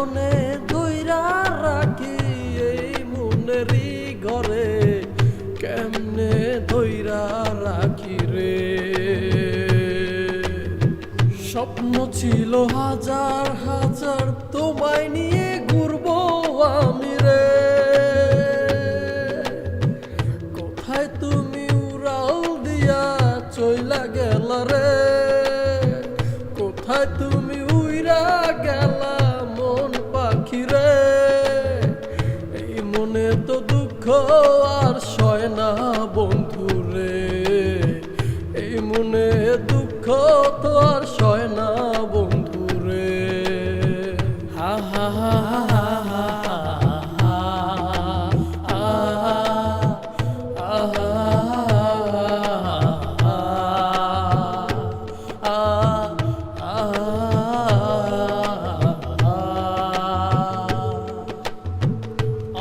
কেমনে ধইরা রাখি এই মনেরই ঘরে, কেমনে ধইরা রাখি রে। স্বপ্ন ছিল হাজার হাজার তোমায় নিয়ে ঘুরবো আমি রে, কোথায় তুমি উড়াল দিয়া চইলা গেলা রে, কোথায় তুমি উইরা গেলা মন পাখি রে। এই মনে তো দুঃখ আর সয় না বন্ধু রে, এই মনে দুঃখ তো আর সয় না বন্ধু রে। হা হা হা হা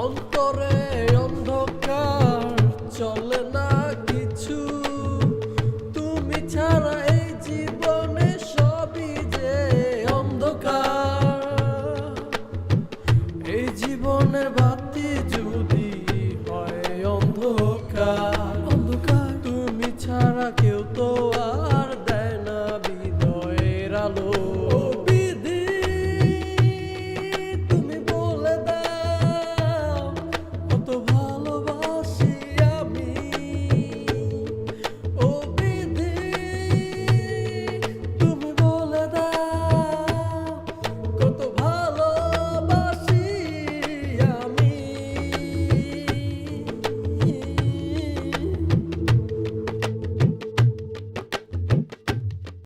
অন্তরে অন্ধকার চলে না